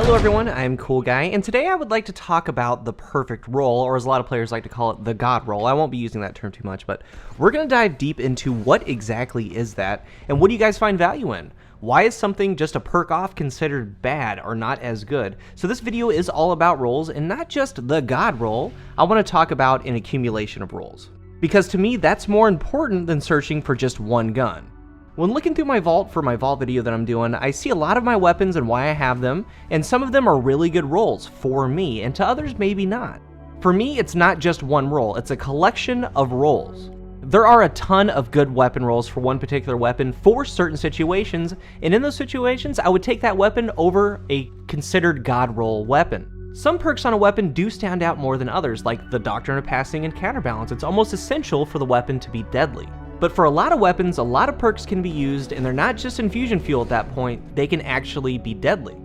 Hello everyone, I'm Cool Guy, and today I would like to talk about the perfect roll, or as a lot of players like to call it, the God roll. I won't be using that term too much, but we're going to dive deep into what exactly is that, and what do you guys find value in? Why is something just a perk off considered bad or not as good? So this video is all about rolls, and not just the God roll. I want to talk about an accumulation of rolls, because to me that's more important than searching for just one gun. When looking through my vault for my vault video that I'm doing, I see a lot of my weapons and why I have them, and some of them are really good rolls for me, and to others maybe not. For me, it's not just one roll, it's a collection of rolls. There are a ton of good weapon rolls for one particular weapon for certain situations, and in those situations, I would take that weapon over a considered God roll weapon. Some perks on a weapon do stand out more than others, like the Doctrine of Passing and Counterbalance. It's almost essential for the weapon to be deadly. But for a lot of weapons, a lot of perks can be used, and they're not just infusion fuel at that point, they can actually be deadly.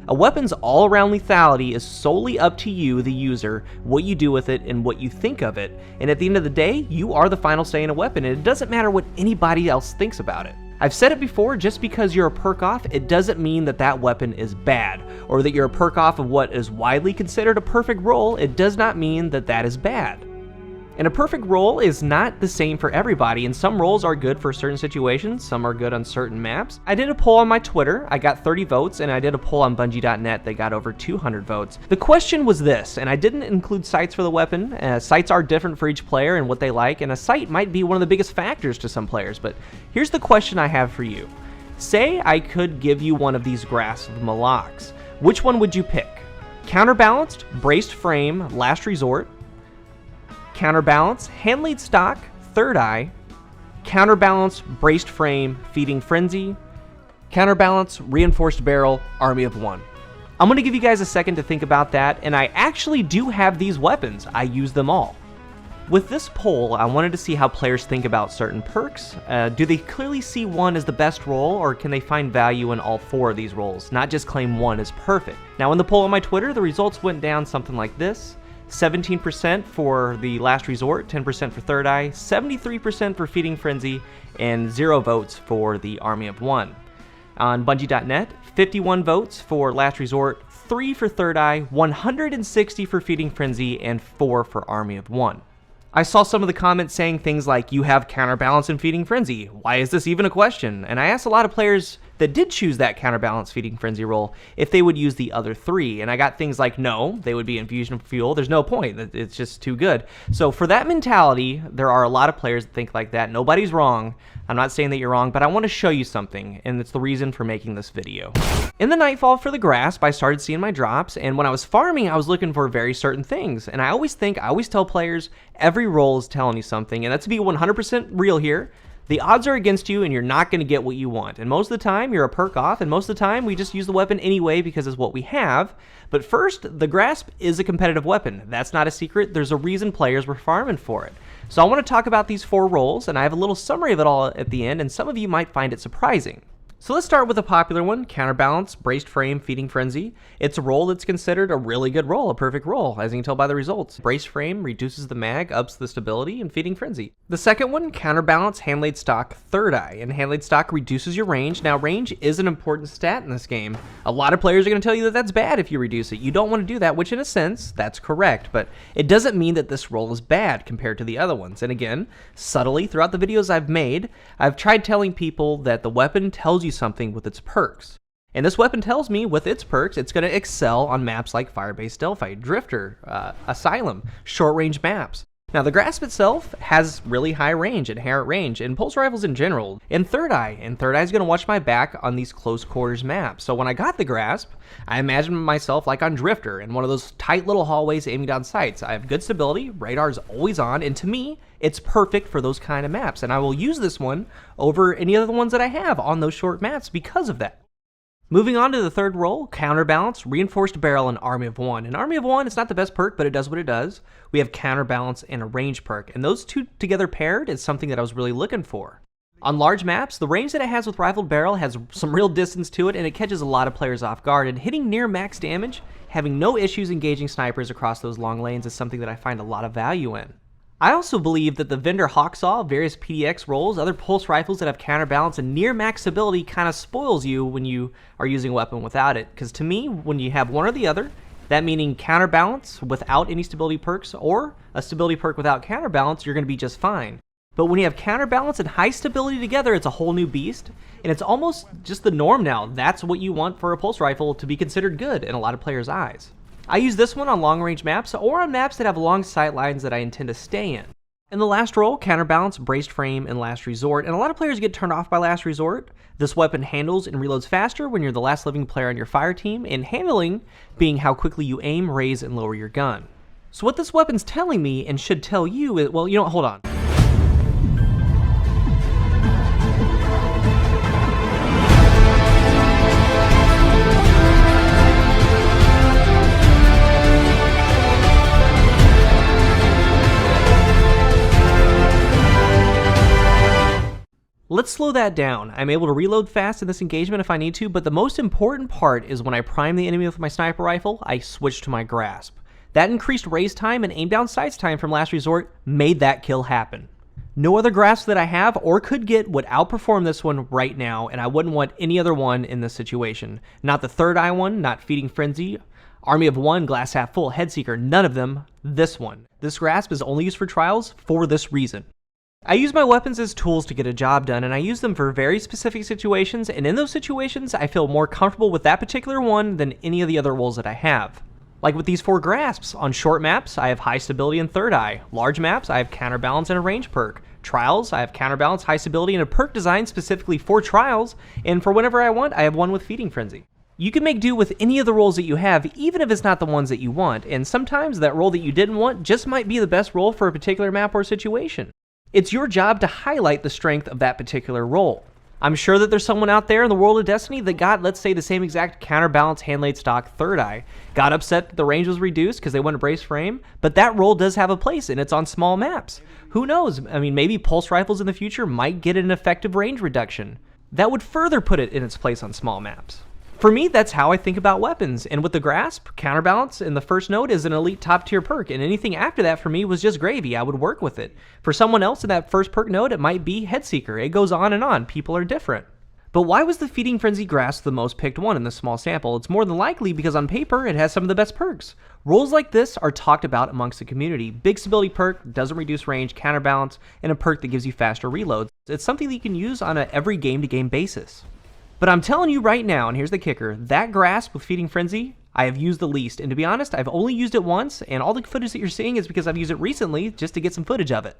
A weapon's all-around lethality is solely up to you, the user, what you do with it, and what you think of it, and at the end of the day, you are the final say in a weapon, and it doesn't matter what anybody else thinks about it. I've said it before, just because you're a perk off, it doesn't mean that that weapon is bad, or that you're a perk off of what is widely considered a perfect roll, it does not mean that that is bad. And a perfect roll is not the same for everybody, and some rolls are good for certain situations, some are good on certain maps. I did a poll on my Twitter, I got 30 votes, and I did a poll on Bungie.net that got over 200 votes. The question was this, and I didn't include sights for the weapon. Sights are different for each player and what they like, and a sight might be one of the biggest factors to some players, but here's the question I have for you. Say I could give you one of these Grasp of Maloks. Which one would you pick? Counterbalanced, Braced Frame, Last Resort, Counterbalance, Hand Lead Stock, Third Eye, Counterbalance, Braced Frame, Feeding Frenzy, Counterbalance, Reinforced Barrel, Army of One. I'm going to give you guys a second to think about that, and I actually do have these weapons. I use them all. With this poll, I wanted to see how players think about certain perks. Do they clearly see one as the best roll, or can they find value in all four of these rolls, not just claim one as perfect? Now in the poll on my Twitter, the results went down something like this. 17% for the Last Resort, 10% for Third Eye, 73% for Feeding Frenzy, and 0 votes for the Army of One. On Bungie.net, 51 votes for Last Resort, 3 for Third Eye, 160 for Feeding Frenzy, and 4 for Army of One. I saw some of the comments saying things like, you have Counterbalance and Feeding Frenzy. Why is this even a question? And I asked a lot of players that did choose that Counterbalance Feeding Frenzy roll if they would use the other three. And I got things like, no, they would be infusion fuel. There's no point. It's just too good. So for that mentality, there are a lot of players that think like that. Nobody's wrong. I'm not saying that you're wrong, but I want to show you something, and it's the reason for making this video. In the Nightfall for the Grasp, I started seeing my drops, and when I was farming, I was looking for very certain things. And I always tell players, every roll is telling you something, and that's to be 100% real here. The odds are against you, and you're not going to get what you want. And most of the time, you're a perk off, and most of the time, we just use the weapon anyway because it's what we have. But first, the Grasp is a competitive weapon. That's not a secret. There's a reason players were farming for it. So I want to talk about these 4 rolls, and I have a little summary of it all at the end, and some of you might find it surprising. So let's start with a popular one, Counterbalance, Braced Frame, Feeding Frenzy. It's a roll that's considered a really good roll, a perfect roll, as you can tell by the results. Braced Frame reduces the mag, ups the stability, and Feeding Frenzy. The second one, Counterbalance, Hand Laid Stock, Third Eye, and Hand Laid Stock reduces your range. Now range is an important stat in this game. A lot of players are going to tell you that that's bad if you reduce it. You don't want to do that, which in a sense, that's correct, but it doesn't mean that this roll is bad compared to the other ones. And again, subtly, throughout the videos I've made, I've tried telling people that the weapon tells you something with its perks. And this weapon tells me with its perks, it's going to excel on maps like Firebase Delphi, Drifter, Asylum, short-range maps. Now the Grasp itself has really high range, inherent range, and pulse rifles in general, and Third Eye is going to watch my back on these close quarters maps. So when I got the Grasp, I imagined myself like on Drifter, in one of those tight little hallways aiming down sights. I have good stability, radar's always on, and to me, it's perfect for those kind of maps, and I will use this one over any other ones that I have on those short maps because of that. Moving on to the third roll, Counterbalance, Reinforced Barrel, and Army of One. And Army of One, it's not the best perk, but it does what it does. We have Counterbalance and a range perk, and those two together paired is something that I was really looking for. On large maps, the range that it has with Rifled Barrel has some real distance to it, and it catches a lot of players off guard, and hitting near max damage, having no issues engaging snipers across those long lanes is something that I find a lot of value in. I also believe that the vendor Hawksaw, various PDX rolls, other pulse rifles that have counterbalance and near max stability kind of spoils you when you are using a weapon without it. Because to me, when you have one or the other, that meaning counterbalance without any stability perks or a stability perk without counterbalance, you're going to be just fine. But when you have counterbalance and high stability together, it's a whole new beast, and it's almost just the norm now. That's what you want for a pulse rifle to be considered good in a lot of players' eyes. I use this one on long-range maps or on maps that have long sight lines that I intend to stay in. In the last roll, counterbalance, braced frame, and last resort, and a lot of players get turned off by last resort. This weapon handles and reloads faster when you're the last living player on your fire team, and handling being how quickly you aim, raise, and lower your gun. So what this weapon's telling me, and should tell you, is, well, you know what, hold on. Let's slow that down. I'm able to reload fast in this engagement if I need to, but the most important part is when I prime the enemy with my sniper rifle, I switch to my grasp. That increased raise time and aim down sights time from last resort made that kill happen. No other grasp that I have or could get would outperform this one right now, and I wouldn't want any other one in this situation. Not the third eye one, not Feeding Frenzy, Army of One, Glass Half Full, Headseeker, none of them. This one. This grasp is only used for trials for this reason. I use my weapons as tools to get a job done, and I use them for very specific situations, and in those situations, I feel more comfortable with that particular one than any of the other roles that I have. Like with these 4 grasps, on short maps, I have high stability and third eye. Large maps, I have counterbalance and a range perk. Trials, I have counterbalance, high stability, and a perk designed specifically for trials, and for whenever I want, I have one with Feeding Frenzy. You can make do with any of the roles that you have, even if it's not the ones that you want, and sometimes that role that you didn't want just might be the best role for a particular map or situation. It's your job to highlight the strength of that particular role. I'm sure that there's someone out there in the world of Destiny that got, let's say, the same exact counterbalance hand-laid stock third eye, got upset that the range was reduced because they went to brace frame, but that role does have a place and it's on small maps. Who knows? I mean, maybe pulse rifles in the future might get an effective range reduction. That would further put it in its place on small maps. For me, that's how I think about weapons, and with the grasp, counterbalance in the first node is an elite top tier perk, and anything after that for me was just gravy. I would work with it. For someone else in that first perk node, it might be Headseeker. It goes on and on. People are different. But why was the Feeding Frenzy grasp the most picked one in this small sample? It's more than likely because on paper, it has some of the best perks. Roles like this are talked about amongst the community. Big stability perk, doesn't reduce range, counterbalance, and a perk that gives you faster reloads. It's something that you can use on an every game-to-game basis. But I'm telling you right now, and here's the kicker, that grasp with Feeding Frenzy, I have used the least. And to be honest, I've only used it once, and all the footage that you're seeing is because I've used it recently just to get some footage of it.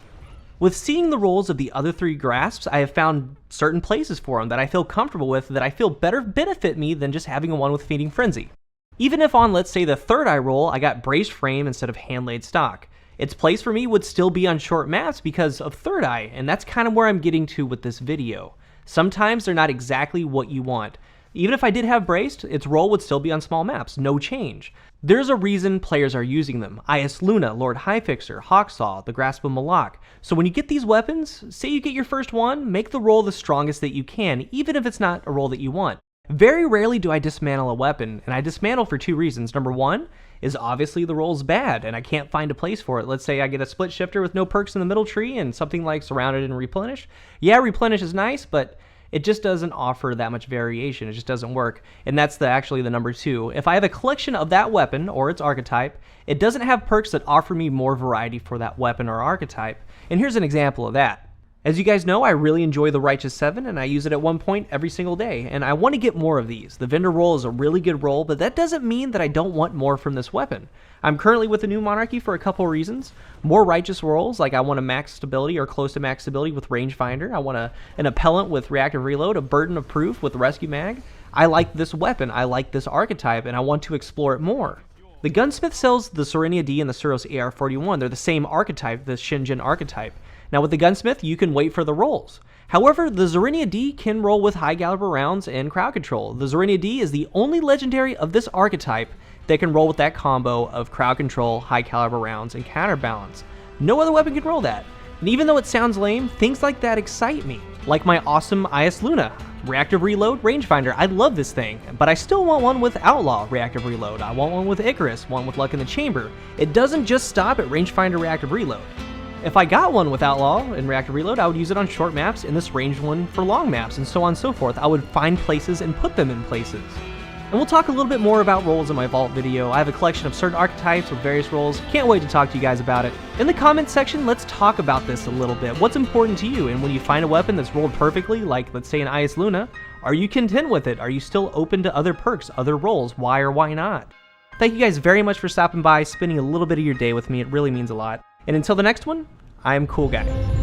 With seeing the roles of the other 3 grasps, I have found certain places for them that I feel comfortable with that I feel better benefit me than just having one with Feeding Frenzy. Even if on, let's say, the third eye roll, I got braced frame instead of hand-laid stock. Its place for me would still be on short maps because of third eye, and that's kind of where I'm getting to with this video. Sometimes they're not exactly what you want. Even if I did have braced, its role would still be on small maps, no change. There's a reason players are using them. IS Luna, Lord Highfixer, Hawksaw, the Grasp of Malok. So when you get these weapons, say you get your first one, make the role the strongest that you can, even if it's not a role that you want. Very rarely do I dismantle a weapon, and I dismantle for 2 reasons. Number 1 is obviously the role's bad, and I can't find a place for it. Let's say I get a split shifter with no perks in the middle tree and something like Surrounded and Replenish. Yeah, Replenish is nice, but it just doesn't offer that much variation. It just doesn't work. And that's actually the number 2. If I have a collection of that weapon or its archetype, it doesn't have perks that offer me more variety for that weapon or archetype. And here's an example of that. As you guys know, I really enjoy the Righteous 7, and I use it at one point every single day, and I want to get more of these. The vendor role is a really good role, but that doesn't mean that I don't want more from this weapon. I'm currently with the new Monarchy for a couple reasons. More Righteous roles, like I want a max stability or close to max stability with Rangefinder. I want an Appellant with Reactive Reload, a Burden of Proof with Rescue Mag. I like this weapon, I like this archetype, and I want to explore it more. The Gunsmith sells the Serenia D and the Suros AR-41. They're the same archetype, the Shingen archetype. Now with the Gunsmith, you can wait for the rolls. However, the Serenia D can roll with high caliber rounds and crowd control. The Serenia D is the only legendary of this archetype that can roll with that combo of crowd control, high caliber rounds, and counterbalance. No other weapon can roll that. And even though it sounds lame, things like that excite me. Like my awesome IS Luna. Reactive Reload, Rangefinder. I love this thing, but I still want one with Outlaw Reactive Reload. I want one with Icarus, one with Luck in the Chamber. It doesn't just stop at Rangefinder Reactive Reload. If I got one with Outlaw and Reactive Reload, I would use it on short maps, and this ranged one for long maps, and so on and so forth. I would find places and put them in places. And we'll talk a little bit more about roles in my Vault video. I have a collection of certain archetypes with various roles. Can't wait to talk to you guys about it. In the comments section, let's talk about this a little bit. What's important to you? And when you find a weapon that's rolled perfectly, like let's say an Ice Luna, are you content with it? Are you still open to other perks, other roles? Why or why not? Thank you guys very much for stopping by, spending a little bit of your day with me. It really means a lot. And until the next one, I am Cool Guy.